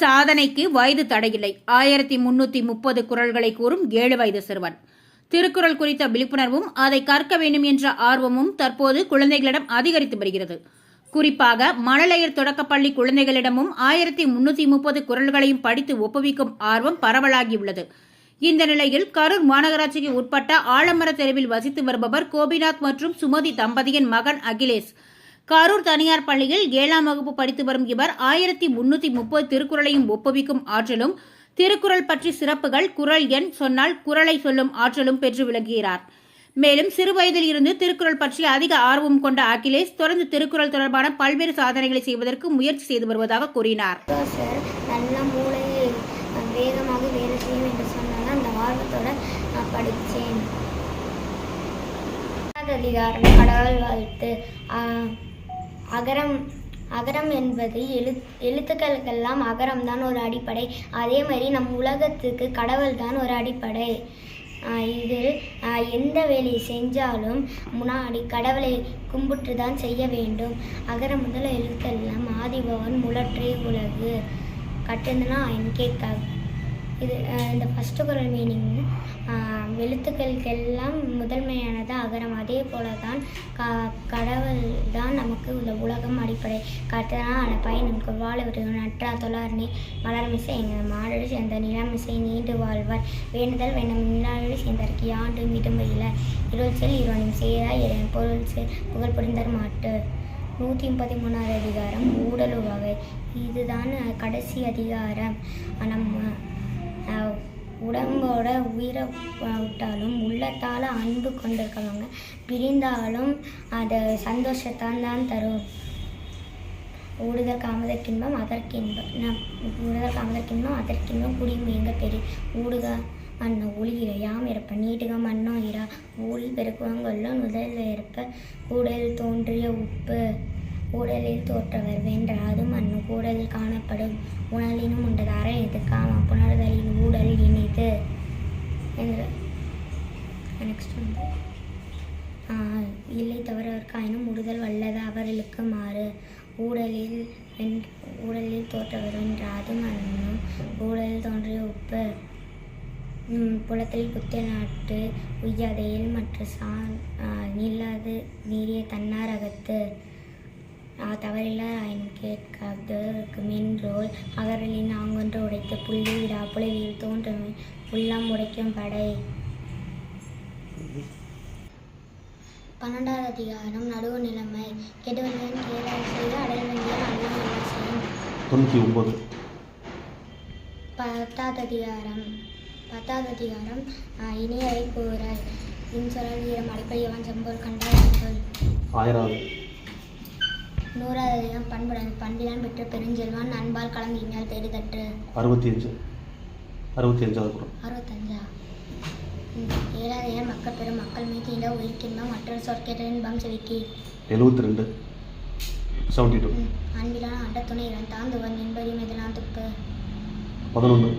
சாதனைக்கு வயது தடையில்லை. 1330 குறள்களை கூறும் 7 வயது சிறுவன். திருக்குறள் குறித்த விழிப்புணர்வும் அதை கற்க வேண்டும் என்ற ஆர்வமும் தற்போது குழந்தைகளிடம் அதிகரித்து வருகிறது. குறிப்பாக மழலையர் தொடக்கப்பள்ளி குழந்தைகளிடமும் 1330 குறள்களையும் படித்து ஒப்புவிக்கும் ஆர்வம் பரவலாகியுள்ளது. இந்த நிலையில் கரூர் மாநகராட்சிக்கு உட்பட்ட ஆலமர தெருவில் வசித்து வருபவர் கோபிநாத் மற்றும் சுமதி தம்பதியின் மகன் அகிலேஷ். கரூர் தனியார் பள்ளியில் 7ஆம் வகுப்பு படித்து வரும் இவர் 1330 திருக்குறளையும் ஒப்புவிக்கும் ஆற்றலும், திருக்குறள் பற்றி சிறப்புகள், குறள் எண் சொன்னால் குறளை சொல்லும் ஆற்றலும் பெற்று விளங்குகிறார். மேலும் சிறு வயதில் இருந்து திருக்குறள் பற்றி அதிக ஆர்வம் கொண்ட அகிலேஷ் தொடர்ந்து திருக்குறள் தொடர்பான பல்வேறு சாதனைகளை செய்வதற்கு முயற்சி செய்து வருவதாக கூறினார். நல்ல மூளையை வேகமாக வேலை செய்யும் என்று சொன்னால் அந்த ஆர்வத்தோட நான் படித்தேன். அதிகாரம் கடவுள் வாழ்த்து. அகரம் என்பது எழுத்துக்களுக்கெல்லாம் அகரம் தான் ஒரு அடிப்படை. அதே மாதிரி நம் உலகத்துக்கு கடவுள் தான் ஒரு அடிப்படை. இதில் எந்த வேலையை செஞ்சாலும் முன்னாடி கடவுளை கும்பிட்டு தான் செய்ய வேண்டும். அகர முதல எழுத்தெல்லாம் ஆதிபவன் முழற்றே உலகு கட்டுந்துனா கேட்க. இது இந்த ஃபஸ்ட்டு குறள் மீனிங் எழுத்துக்களுக்கெல்லாம் முதன்மையானது அகரம். அதே போல தான் கடவுள் தான் நமக்கு உள்ள உலகம் அடிப்படை. கட்டணான பயனுக்கு வாழ விட்டு நற்றா தொழார்னி மலர்மிசை எங்கள் மாடடி சேர்ந்த நிலமிசை நீண்டு வாழ்வார் வேண்டுதல் வேணும் நிலாடி சேர்ந்தற்கு ஆண்டு விடும்பையில் இருள் செல் இருவனும் செய்தால் பொருள் செல் புகழ் புரிந்தர் மாட்டு. 133வது அதிகாரம் ஊடல் வகை. இதுதான் கடைசி அதிகாரம். நம்ம உடம்போட உயிரை விட்டாலும் உள்ளத்தால் அன்பு கொண்டிருக்கவங்க பிரிந்தாலும் அது சந்தோஷத்தான் தரும். ஊடுதல் காமதற்கின்பம் அதற்கின்பம் குடியும் எங்க பெரிய ஊடுக மண்ணோ ஒளிகிற யாம் இருப்ப நீட்டுக மண்ணோ இரா ஊழி பெருக்குவங்கொள்ள முதலில் இருப்ப ஊடலில் தோன்றிய உப்பு ஊடலில் தோற்றவர் வென்றாது மண்ணு கூடலில் காணப்படும் உணலினும் உண்டது அறை இது காம புணர்தலில் ஊடல் இணைது என்று. நெக்ஸ்ட் இல்லை தவறவர்க்காயினும் உடுதல் வல்லது அவர்களுக்கு மாறு ஊடலில் தோற்றவர் வென்றாது மண்ணும் ஊடலில் தோன்றிய உப்பு புலத்தில் புத்திய நாட்டு உய்யாதையில் மற்ற நில்லாது நீரிய தன்னார் அகத்து தவறில்ல ஆயினும் கேட்காதற்கு மென்றோல் அகரலின் ஆங்கொன்று உடைத்து புள்ளி விடா புலவியில் தோன்றும் உள்ளம் உடைக்கும் படை. 12வது அதிகாரம் நடுவு நிலைமை. கெடுவன் கேளால் செய்து அடைய வேண்டிய நல்ல செய்யும். 99. 10வது அதிகாரம் இனியவை கூறல். இன்சொல் ஈரம் அடிப்படையவன் செம்போல் கண்டால் சொல். 1000வது. 100வது அதிகாரம் பண்புடன் பண்பிலான் பெற்று பெருஞ்செல்வான் அன்பால் கலங்கினால் தேடி தற்று. 65. 65வது. 65. 7வது அதிகாரம் மக்கள் பெரும் மக்கள் மீது இட உயிர்க்கின்பம் மற்றொரு சொற்கேட்ட இன்பம் செவிக்கு. 72. 72. அன்பிலான அண்ட துணை இவன் தாந்துவன் என்பதையும் எதிரான் துப்பு. 11.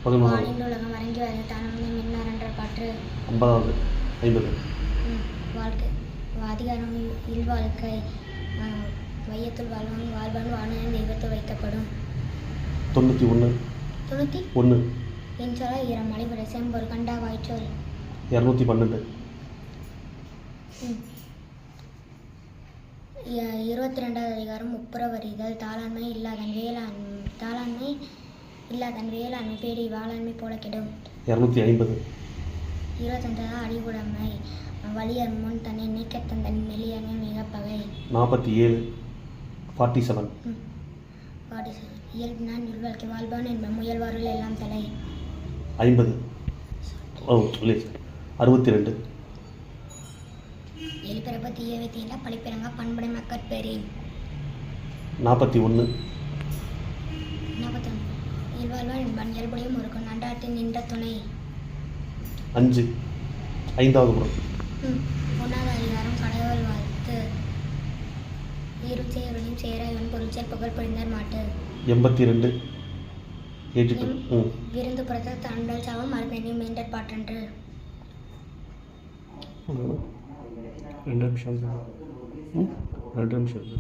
11. உலகம் அரங்கி வர தானே மின்னாரன்ற பாற்று. 50வது. 50. வாழ்க்கை அதிகாரம் இல்வாழ்க்கை. வையத்துள் வாழ்வான் வாழ்நிலை தெய்வத்தில் வைக்கப்படும். 91. 91. என் சொல்ல ஈரம் மலைபுரை செம்பொரு கண்டா வாய்ச்சொல். 212. 22வது அதிகாரம் முப்புரவறிதல். தாளாண்மை இல்லாதன் வேளாண்மை பேடி வாளாண்மை போல கெடும். 250. 25வது அடிவுடைமை. வலியர் முன் தன்னை நீக்கத்தன் மெலியமை மிக பகை. 47. 47. இயல்பினான் இல்வாழ்க்கை வாழ்வான் என்ப முயல்வார்கள் எல்லாம் தலை. 50. 62. எலிப்பிறப்ப தீயவை தீண்ட பழிப்பிறங்க பண்புடை மக்கட்பேரி. 41. 41. இல்வாழ்வான் என்பன் இயல்புடையும் ஒரு நண்டாட்டின் நின்ற துணை. 5. 5வது குறள். 1வது அதிகாரம் கடவுள் வாழ்த்து. இருச்செயவனையும் சேர இவன் பொருட்செயல் புகழ் புரிந்தர் மாட்டு. 82. 82. விருந்து புறத்த தண்டல் சாவம் மறுபெண்ணையும் மீண்டற் பாட்டன்று. 2 நிமிஷம்.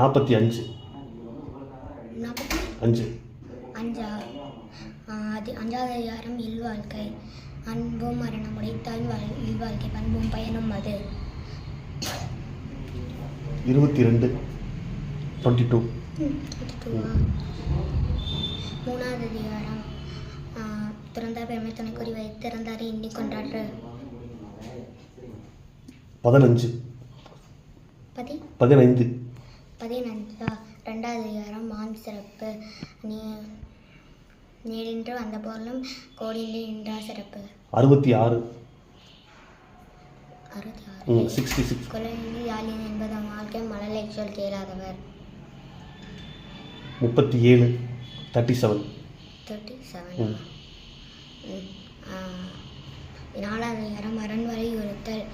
45. 40 5 அஞ்சா அது 5வது அதிகாரம் இல்வாழ்க்கை. அன்பும் மரணம் உடைத்தால் இல்வாழ்க்கை பண்பும் பயனும் அது. 22 22 3வது அதிகாரம் துறந்தார் பெருமை துணைக்குறி வைத்து திறந்தாரை எண்ணி கொண்டாற்று. 15 15 2வது அதிகாரம் மான் சிறப்பு. நீரின்று வந்த போலும் கோடியில் நின்றார் சிறப்பு. 66 66 66 கொலையின்றி யாழின் என்பது வாழ்க்கை மழலை சொல் கேளாதவர். 37 37 37 4வது அதிகாரம் அரண் வலியுறுத்தல்.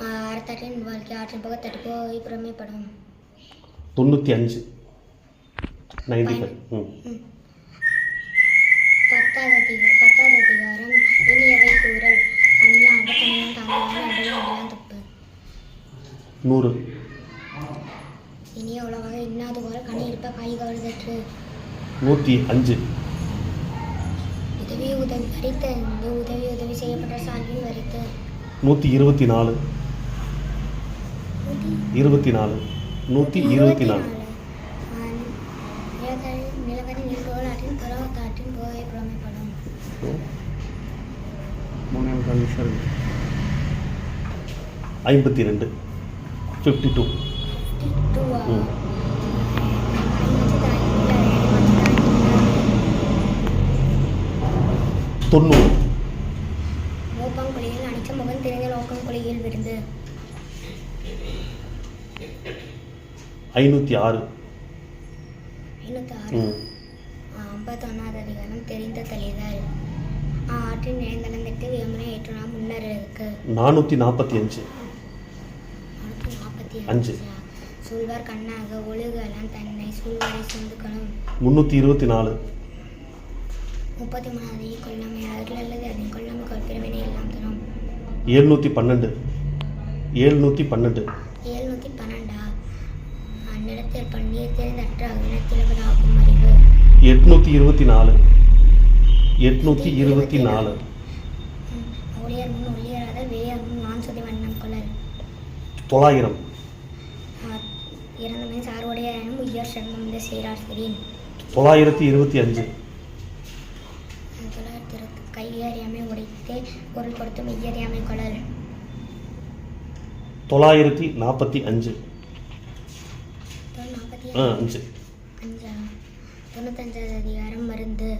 அறத்தட்டின் வாழ்க்கை ஆற்றின் போக தட்டி போய் புறமைப்படும். 95 95 10வது அதிகாரம் இனியவை கூறல். அண்ணா அடக்கணியும் தாங்கலாம் எல்லாம் தப்பு. 100 இனிய உலகாக இன்னாது போல கனி இருப்ப காய் கவர்தற்று. 105 உதவி வரித்த உதவி செய்யப்பட்ட சார்பின் வரித்து. 124 124 நிலக்கரி நீர்கோள் ஆற்றின் புறவத்தாற்றின் போகை புறமைப்படும். 52 52 90 மோப்பங்குழியில் அனைத்து முகம் தெரிந்த நோக்கங்குழியில் விருந்து. 506 51வது அதிகாரம் தெரிந்த தெளிதல். ஆற்றின் நிலைந்தளந்திட்டு வியமுறை ஏற்றுனா முன்னர் இருக்கு. 445 சொல்வார் கண்ணாக ஒழுகலாம் தன்னை சூழ்வரை சிந்துக்கணும். 324 33வது கொல்லாமை அருள் அல்லது அதை கொல்லாமை கொற்பிறவினை எல்லாம் தரும். 712 அந்நிலத்தில் பன்னீர் தெரிந்தற்ற அகிலத்திலவதாகும் அறிவு. 824 ஒளியர் முன் ஒளியராத வேயர் முன் வான் சுதி வண்ணம் கொள்ளல். 900 இறந்தமை சார்வுடையனும் உயர் சர்மம் இந்த சீராசிரின். 925 கையறியாமை உடைத்தே பொருள் கொடுத்து மெய்யறியாமை கொள்ளல். 945 95வது அதிகாரம் மருந்து.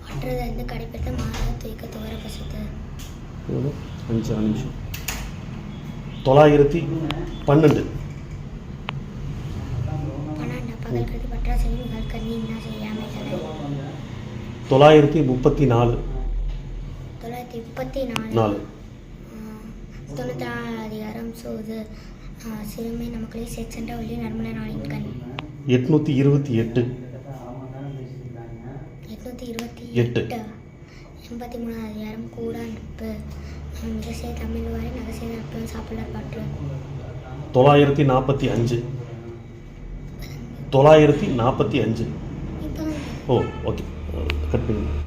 மற்றது கடைப்பிடித்த மாத தூக்க துவர பசித்து. 912 பகல் கருதி பற்றா செய்யும் நிகழ் கண்ணி இன்னா செய்யாமை தலை. 934 94வது அதிகாரம் சூது. சிறுமை நமக்களே சென்ற ஒளி நறுமண நாளின் கண். 828 83வது அதிகாரம் கூடா நட்பு. மிகசே தமிழ் வரை நகசே நட்பு சாப்பிடர் பற்று. 945 945 ஓ ஓகே கட் பண்ணி